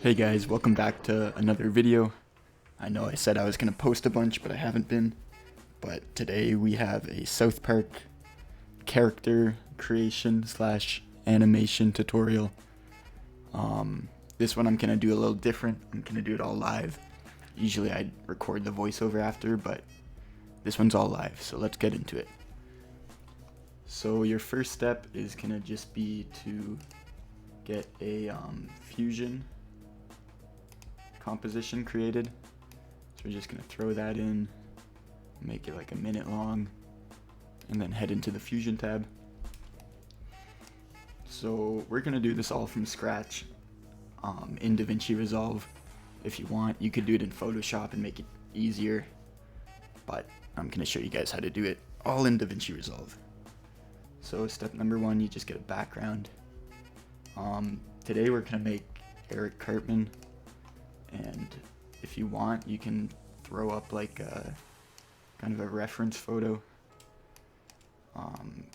Hey guys, welcome back to another video. I know I said I was going to post a bunch, but I haven't been. But today we have a South Park character creation slash animation tutorial. This one I'm going to do a little different. I'm going to do it all live. Usually I record the voiceover after, but this one's all live, so let's get into it. So your first step is going to just be to get a fusion composition created. So we're just going to throw that in, make it like a minute long, and then head into the fusion tab. So we're going to do this all from scratch in DaVinci Resolve. If you want, you could do it in Photoshop and make it easier, but I'm going to show you guys how to do it all in DaVinci Resolve. So step number one, you just get a background. Today we're going to make Eric Cartman, and if you want, you can throw up like a kind of a reference photo,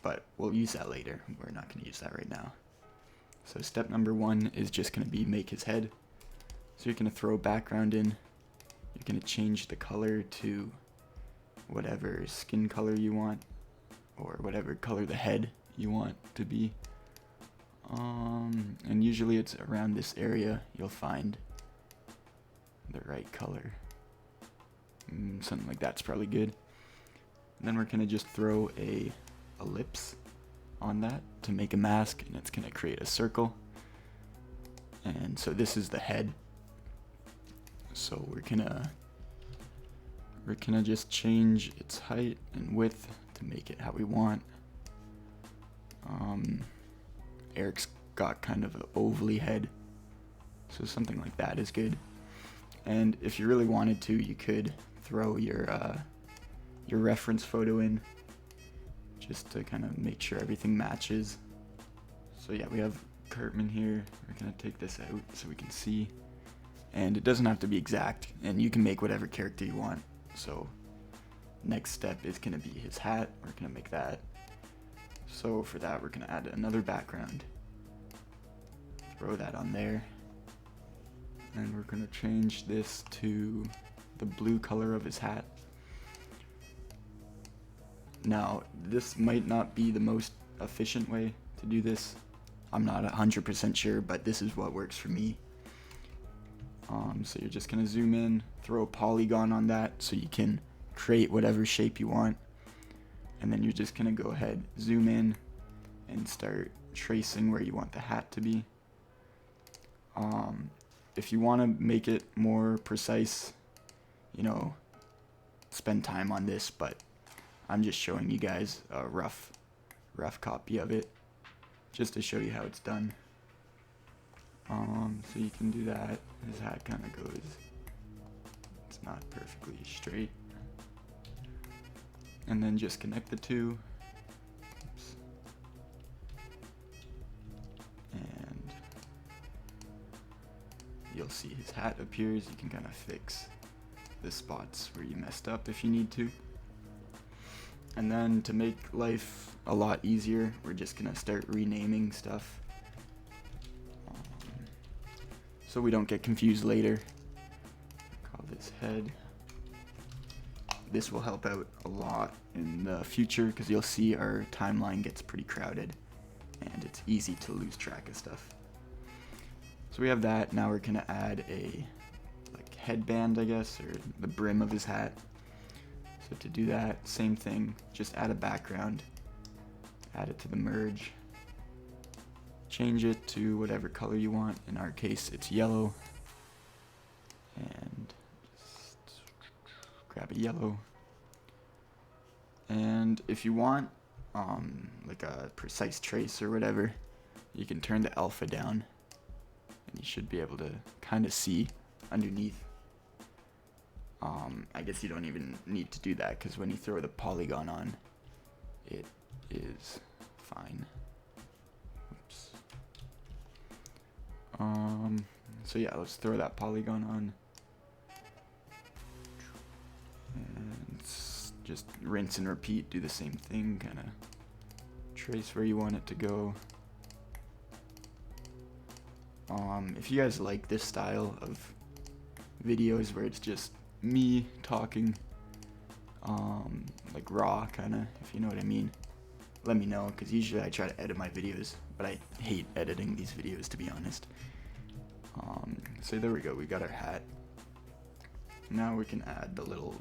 but we'll use that later. We're not going to use that right now. So step number one is just going to be make his head. So you're going to throw background in. You're going to change the color to whatever skin color you want, or whatever color the head you want to be. And usually it's around this area you'll find the right color. Something like that's probably good. And then we're gonna just throw a ellipse on that to make a mask, and it's gonna create a circle. And so this is the head. So we're gonna just change its height and width to make it how we want. Eric's got kind of an ovally head, so something like that is good. And if you really wanted to, you could throw your reference photo in, just to kind of make sure everything matches. So yeah, we have Cartman here. We're gonna take this out so we can see, and it doesn't have to be exact, and you can make whatever character you want. So next step is gonna be his hat. We're gonna make that. So for that, we're gonna add another background. Throw that on there. And we're gonna change this to the blue color of his hat. Now, this might not be the most efficient way to do this. I'm not 100% sure, but this is what works for me. So you're just gonna zoom in, throw a polygon on that so you can create whatever shape you want. And then you're just gonna go ahead, zoom in, and start tracing where you want the hat to be. If you want to make it more precise, spend time on this, but I'm just showing you guys a rough copy of it, just to show you how it's done. So you can do that. His hat kind of goes, it's not perfectly straight. And then just connect the two. Oops. And you'll see his hat appears. You can kind of fix the spots where you messed up if you need to. And then to make life a lot easier, we're just gonna start renaming stuff, so we don't get confused later. Call this head. This will help out a lot in the future because you'll see our timeline gets pretty crowded and it's easy to lose track of stuff. So we have that. Now we're gonna add a headband, I guess, or the brim of his hat. So to do that, same thing, just add a background, add it to the merge, change it to whatever color you want. In our case, it's yellow, and just grab a yellow. And if you want like a precise trace or whatever, you can turn the alpha down, and you should be able to kind of see underneath. I guess you don't even need to do that because when you throw the polygon on, it is fine. Oops. So yeah, let's throw that polygon on. And just rinse and repeat, do the same thing, kind of trace where you want it to go. If you guys like this style of videos where it's just me talking, like raw kind of, if you know what I mean, let me know, because usually I try to edit my videos, but I hate editing these videos, to be honest. So there we go, we got our hat. Now we can add the little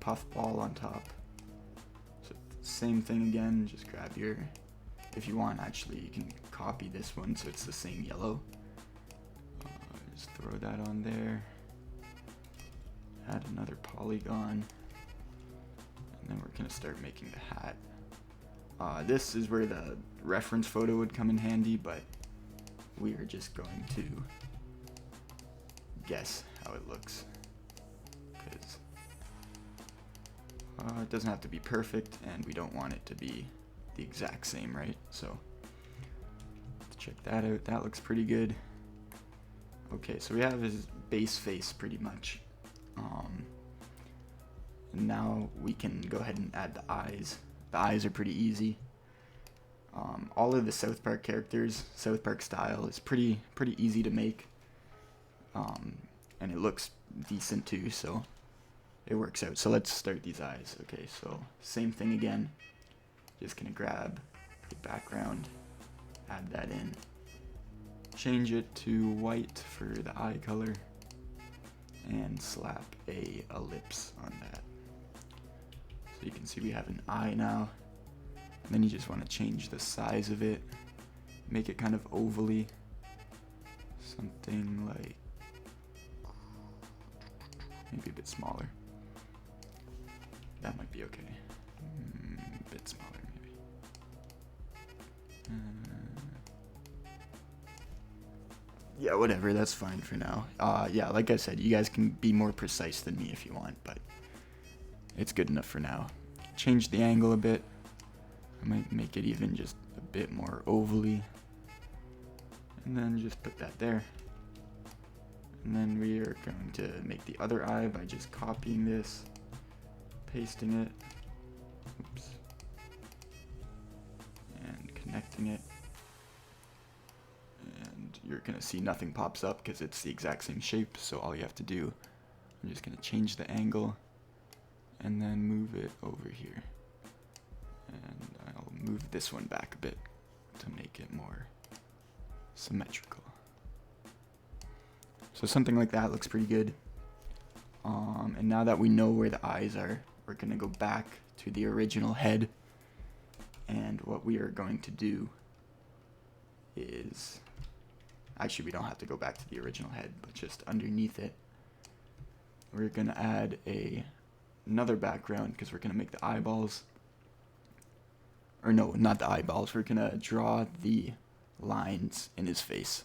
puff ball on top. So same thing again, just grab your, if you want actually, you can copy this one so it's the same yellow. Just throw that on there. Add another polygon. And then we're gonna start making the hat. This is where the reference photo would come in handy, but we are just going to guess how it looks, because it doesn't have to be perfect and we don't want it to be the exact same, right? So let's check that out. That looks pretty good. Okay, so we have his base face pretty much. And now we can go ahead and add the eyes. The eyes are pretty easy. All of the South Park characters, South Park style, is pretty easy to make. And it looks decent too, so it works out. So let's start these eyes. Okay, so same thing again. Just gonna grab the background, add that in, change it to white for the eye color, and slap a ellipse on that. So you can see we have an eye now. And then you just want to change the size of it, make it kind of ovally, something like maybe a bit smaller. That might be okay. A bit smaller maybe. Yeah, whatever, that's fine for now. Yeah, like I said, you guys can be more precise than me if you want, but it's good enough for now. Change the angle a bit. I might make it even just a bit more ovally. And then just put that there. And then we are going to make the other eye by just copying this, pasting it, oops, and connecting it. And you're gonna see nothing pops up because it's the exact same shape, so all you have to do, I'm just gonna change the angle and then move it over here. And I'll move this one back a bit to make it more symmetrical. So something like that looks pretty good. And now that we know where the eyes are, we're gonna go back to the original head. And what we are going to do is, actually we don't have to go back to the original head, but just underneath it, we're gonna add another background because we're gonna make the eyeballs. Or no, not the eyeballs, we're gonna draw the lines in his face.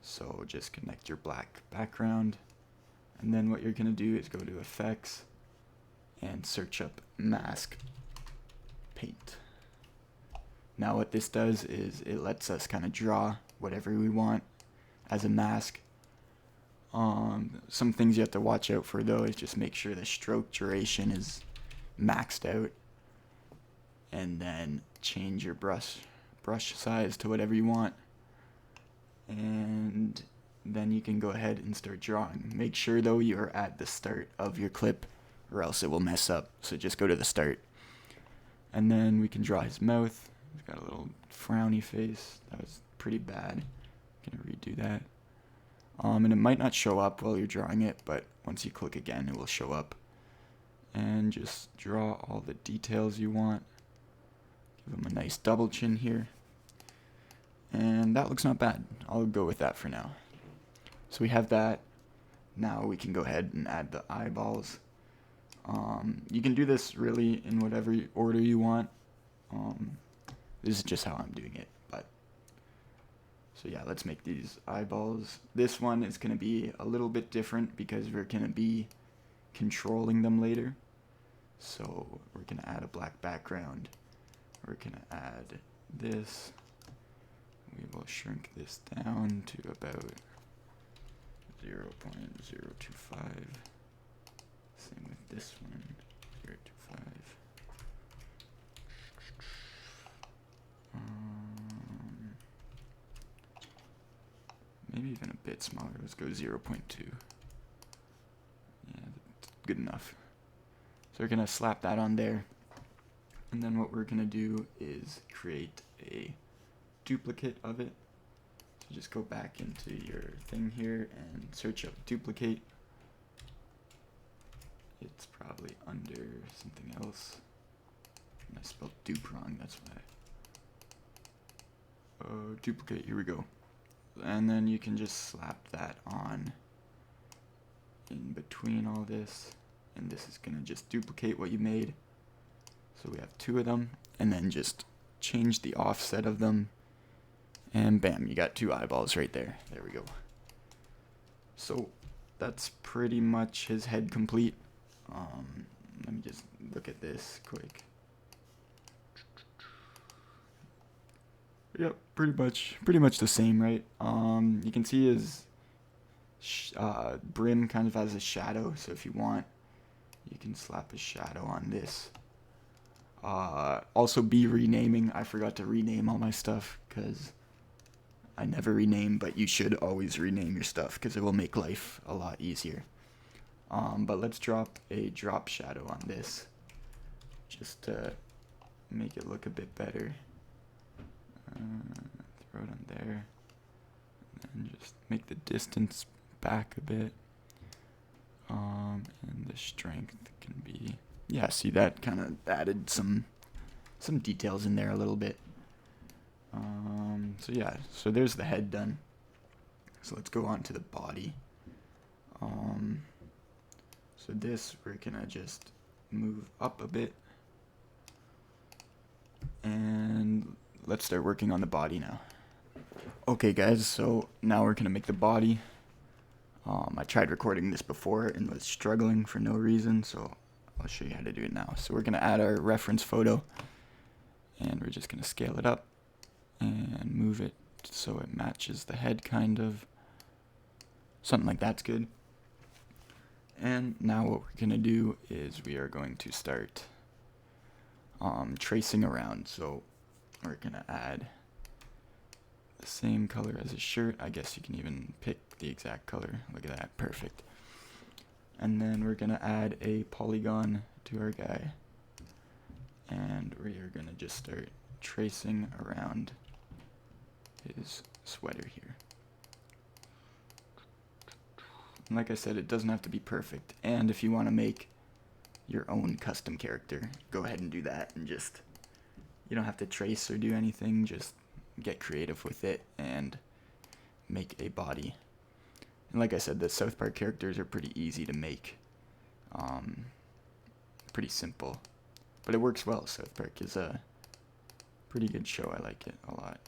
So just connect your black background, and then what you're gonna do is go to effects and search up mask paint. Now what this does is it lets us kind of draw whatever we want as a mask. Some things you have to watch out for though is just make sure the stroke duration is maxed out, and then change your brush size to whatever you want, and then you can go ahead and start drawing. Make sure though you're at the start of your clip or else it will mess up, so just go to the start. And then we can draw his mouth. He's got a little frowny face. That was pretty bad. Gonna redo that. And it might not show up while you're drawing it, but once you click again it will show up. And just draw all the details you want. Give him a nice double chin here. And that looks not bad. I'll go with that for now. So we have that. Now we can go ahead and add the eyeballs. You can do this really in whatever order you want. This is just how I'm doing it. But so yeah, let's make these eyeballs. This one is going to be a little bit different because we're going to be controlling them later. So we're going to add a black background. We're going to add this. We will shrink this down to about 0.025. Same with this one, 0.25. maybe even a bit smaller. Let's go 0.2. Yeah, that's good enough. So we're gonna slap that on there, and then what we're gonna do is create a duplicate of it. So just go back into your thing here and search up duplicate. It's probably under something else. I spelled dupe wrong, that's why. Duplicate, here we go. And then you can just slap that on in between all this, and this is gonna just duplicate what you made. So we have 2 of them, and then just change the offset of them, and bam, you got 2 eyeballs right there. There we go. So that's pretty much his head complete. Let me just look at this quick. Yep, pretty much the same, right? You can see his brim kind of has a shadow, so if you want, you can slap a shadow on this. Also be renaming. I forgot to rename all my stuff because I never rename, but you should always rename your stuff because it will make life a lot easier. But let's drop a drop shadow on this just to make it look a bit better. Throw it on there, and just make the distance back a bit. And the strength can be, yeah, see, that kind of added some details in there a little bit. So yeah, so there's the head done. So let's go on to the body. So this, we're gonna just move up a bit, and let's start working on the body now. Okay guys, so now we're gonna make the body. I tried recording this before and was struggling for no reason, so I'll show you how to do it now. So we're gonna add our reference photo, and we're just gonna scale it up and move it so it matches the head, kind of. Something like that's good. And now what we're gonna do is we are going to start tracing around. So we're gonna add the same color as his shirt. I guess you can even pick the exact color. Look at that, perfect. And then we're gonna add a polygon to our guy, and we are gonna just start tracing around his sweater here. And like I said, it doesn't have to be perfect, and if you want to make your own custom character, go ahead and do that, and just, you don't have to trace or do anything, just get creative with it and make a body. And like I said, the South Park characters are pretty easy to make, pretty simple, but it works well. South Park is a pretty good show. I like it a lot.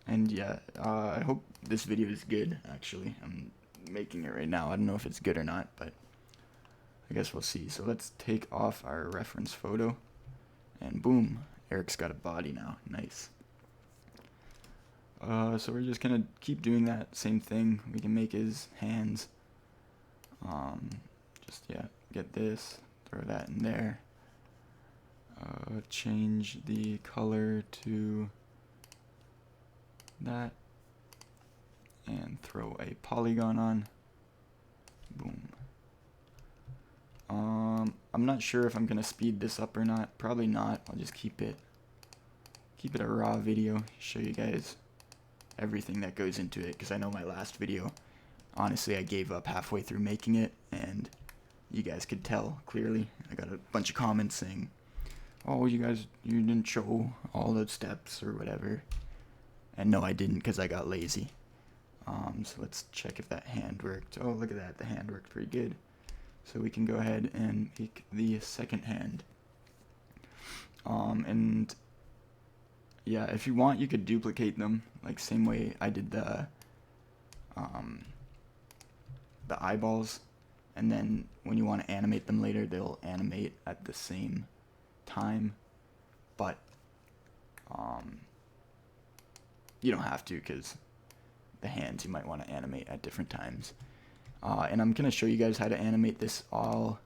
And yeah, I hope this video is good. Actually, I'm making it right now. I don't know if it's good or not, but I guess we'll see. So let's take off our reference photo, and boom, Eric's got a body now. Nice. So we're just gonna keep doing that same thing. We can make his hands. Just, yeah, get this, throw that in there. Change the color to that, and throw a polygon on. Boom. I'm not sure if I'm gonna speed this up or not. Probably not. I'll just keep it a raw video, show you guys everything that goes into it, because I know my last video, honestly, I gave up halfway through making it, and you guys could tell clearly. I got a bunch of comments saying, oh, you didn't show all the steps or whatever. And no, I didn't, because I got lazy. So let's check if that hand worked. Oh, look at that, the hand worked pretty good. So we can go ahead and make the second hand. And yeah, if you want, you could duplicate them, like same way I did the eyeballs. And then when you want to animate them later, they'll animate at the same time. But you don't have to, because the hands you might want to animate at different times. And I'm going to show you guys how to animate this all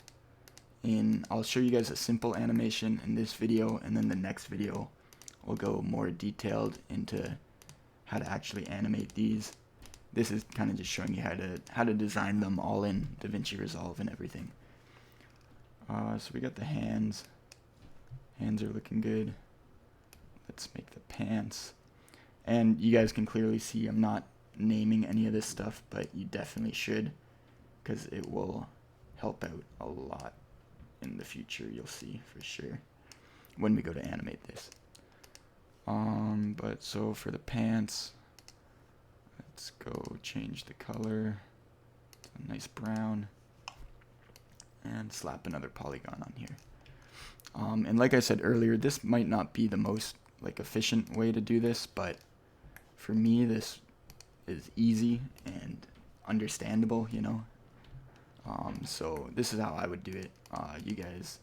in, I'll show you guys a simple animation in this video, and then the next video will go more detailed into how to actually animate these. This is kind of just showing you how to design them all in DaVinci Resolve and everything. So we got the hands. Hands are looking good. Let's make the pants. And you guys can clearly see I'm not naming any of this stuff, but you definitely should, because it will help out a lot in the future. You'll see for sure when we go to animate this. But so for the pants, let's go change the color to a nice brown and slap another polygon on here. And like I said earlier, this might not be the most efficient way to do this, but for me this is easy and understandable, you know. So this is how I would do it. You guys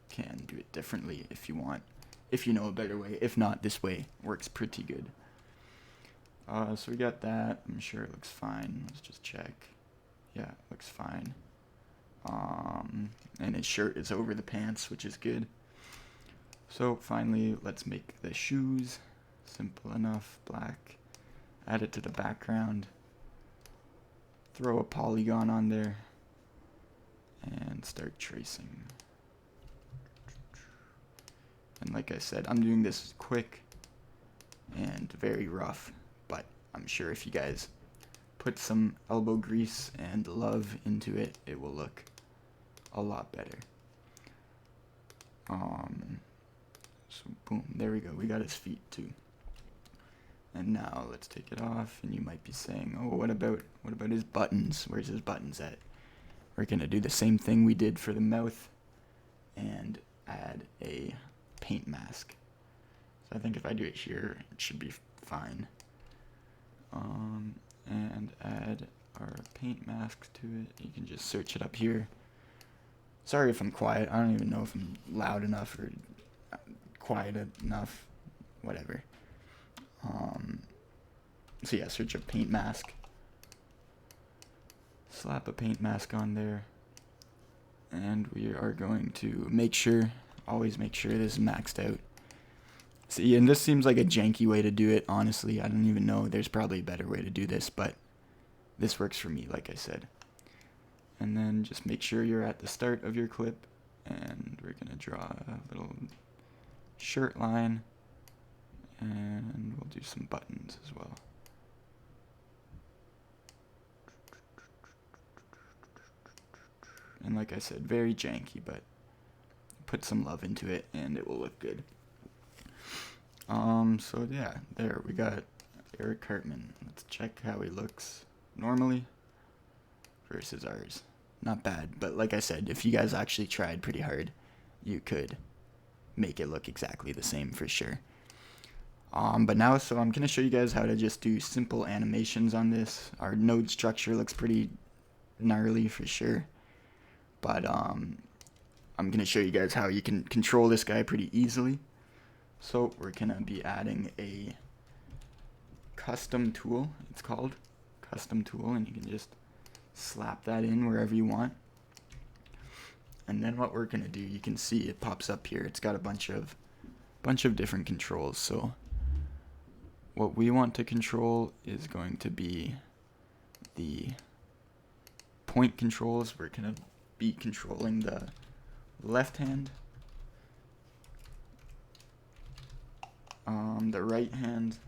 can do it differently if you want, if you know a better way. If not, this way works pretty good. So we got that. I'm sure it looks fine. Let's just check. Yeah, it looks fine. And his shirt is over the pants, which is good. So finally, let's make the shoes. Simple enough. Black. Add it to the background. Throw a polygon on there. And start tracing. And like I said, I'm doing this quick and very rough, but I'm sure if you guys put some elbow grease and love into it, it will look a lot better. So boom, there we go. We got his feet too. And now let's take it off. And you might be saying, "Oh, what about his buttons? Where's his buttons at?" We're gonna do the same thing we did for the mouth, and add a paint mask. So I think if I do it here, it should be fine. And add our paint mask to it. You can just search it up here. Sorry if I'm quiet. I don't even know if I'm loud enough or quiet enough. Whatever. So yeah, search a paint mask. Slap a paint mask on there. And we are going to always make sure this is maxed out. See, and this seems like a janky way to do it, honestly. I don't even know. There's probably a better way to do this, but this works for me, like I said. And then just make sure you're at the start of your clip, and we're going to draw a little shirt line, and we'll do some buttons as well. And like I said, very janky, but put some love into it and it will look good. So yeah, there we got Eric Cartman. Let's check how he looks normally versus ours. Not bad, but like I said, if you guys actually tried pretty hard, you could make it look exactly the same for sure. But now, so I'm going to show you guys how to just do simple animations on this. Our node structure looks pretty gnarly for sure. But I'm going to show you guys how you can control this guy pretty easily. So we're going to be adding a custom tool. It's called custom tool, and you can just slap that in wherever you want. And then what we're going to do, you can see it pops up here. It's got a bunch of different controls. So what we want to control is going to be the point controls. We're going to be controlling the left hand, the right hand,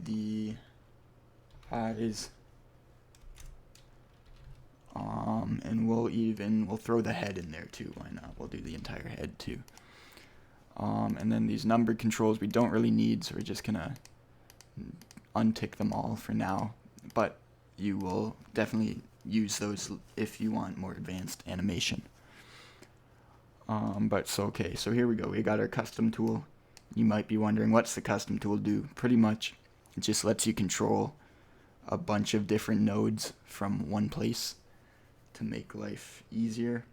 the eyes, and we'll throw the head in there too. Why not? We'll do the entire head too. And then these numbered controls we don't really need, so we're just gonna untick them all for now, but you will definitely use those if you want more advanced animation. Okay, so here we go. We got our custom tool. You might be wondering, what's the custom tool do? Pretty much, it just lets you control a bunch of different nodes from one place to make life easier.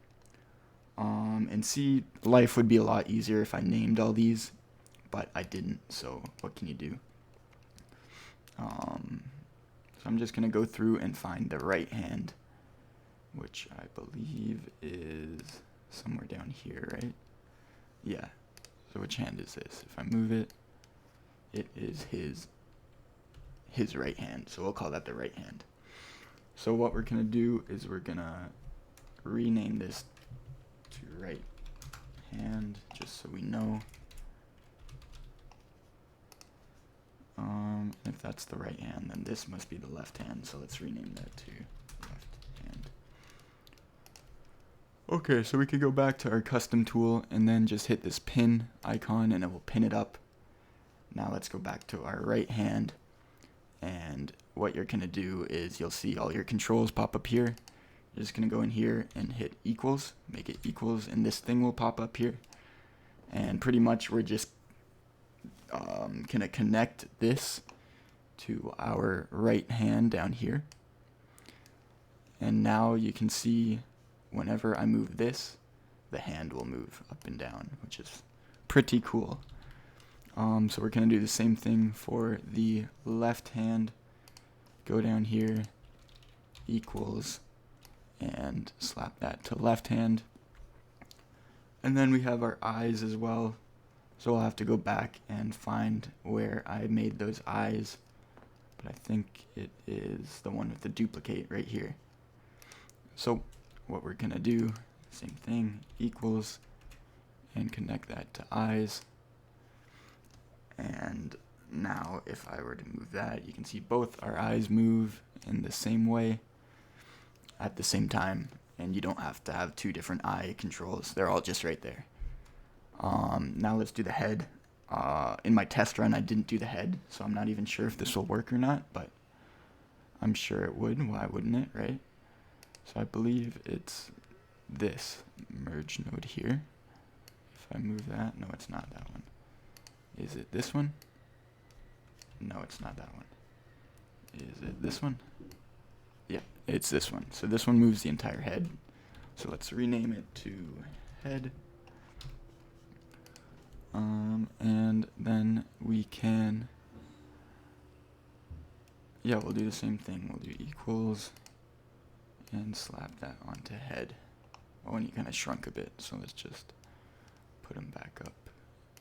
And see, life would be a lot easier if I named all these, but I didn't, so what can you do? So I'm just going to go through and find the right hand, which I believe is somewhere down here, right? Yeah. So which hand is this? If I move it, it is his right hand. So we'll call that the right hand. So what we're gonna do is we're gonna rename this to right hand, just so we know. If that's the right hand, then this must be the left hand. So let's rename that to left hand. Okay, so we could go back to our custom tool and then just hit this pin icon and it will pin it up. Now let's go back to our right hand, and what you're gonna do is you'll see all your controls pop up here. You're just gonna go in here and hit equals, make it equals, and this thing will pop up here. And pretty much we're just gonna connect this to our right hand down here. And now you can see whenever I move this, the hand will move up and down, which is pretty cool. So we're gonna do the same thing for the left hand. Go down here, equals, and slap that to left hand. And then we have our eyes as well. So I'll have to go back and find where I made those eyes. But I think it is the one with the duplicate right here. So what we're gonna do, same thing, equals, and connect that to eyes. And now if I were to move that, you can see both our eyes move in the same way at the same time, and you don't have to have two different eye controls. They're all just right there. Now let's do the head. In my test run, I didn't do the head, so I'm not even sure if this will work or not, but I'm sure it would. Why wouldn't it, right? So I believe it's this merge node here. If I move that, no, it's not that one. Is it this one? No, it's not that one. Is it this one? Yeah, it's this one. So this one moves the entire head. So let's rename it to head. And then we can, yeah, we'll do the same thing. We'll do equals and slap that onto head. Oh, and he kind of shrunk a bit, so let's just put him back up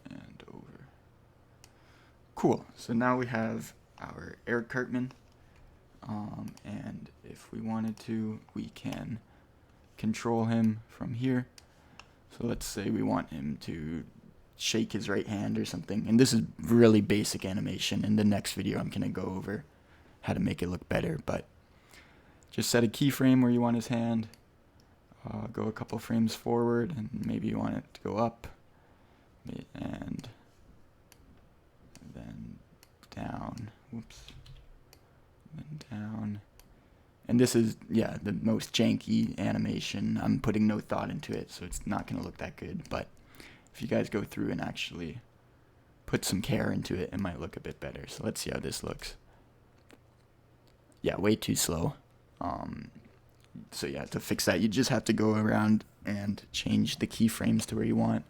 and over. Cool, so now we have our Eric Cartman, and if we wanted to, we can control him from here. So let's say we want him to shake his right hand or something, and this is really basic animation. In the next video I'm going to go over how to make it look better, but just set a keyframe where you want his hand, go a couple frames forward, and maybe you want it to go up, and then down, whoops, then down. And this is, yeah, the most janky animation. I'm putting no thought into it, so it's not going to look that good, but if you guys go through and actually put some care into it, it might look a bit better. So let's see how this looks. Yeah, way too slow. So yeah, to fix that, you just have to go around and change the keyframes to where you want.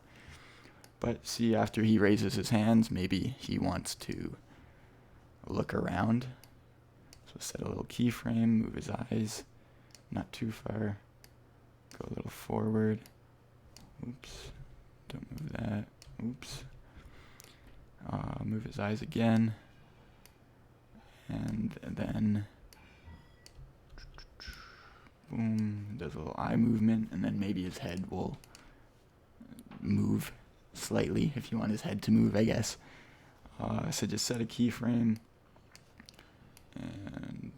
But see, after he raises his hands, maybe he wants to look around. So set a little keyframe, move his eyes, not too far, go a little forward. Oops, don't move that. Oops. Move his eyes again, and then boom, does a little eye movement, and then maybe his head will move slightly if you want his head to move, I guess. So just set a keyframe, and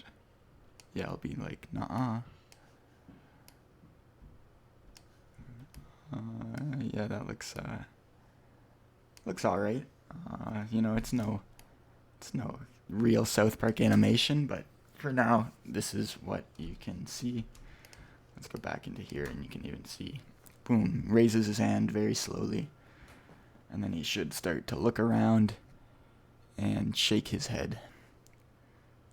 yeah, I'll be like, nah. Yeah, that looks all right. You know, it's no real South Park animation, but for now, this is what you can see. Let's go back into here, and you can even see, boom, raises his hand very slowly, and then he should start to look around and shake his head.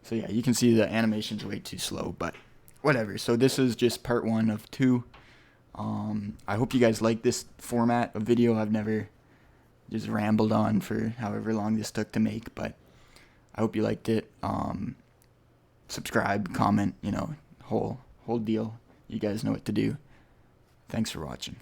So yeah, you can see the animation's way too slow, but whatever. So this is just part 1 of 2. I hope you guys like this format of video. I've never just rambled on for however long this took to make, but I hope you liked it. Subscribe, comment, you know, whole deal. You guys know what to do. Thanks for watching.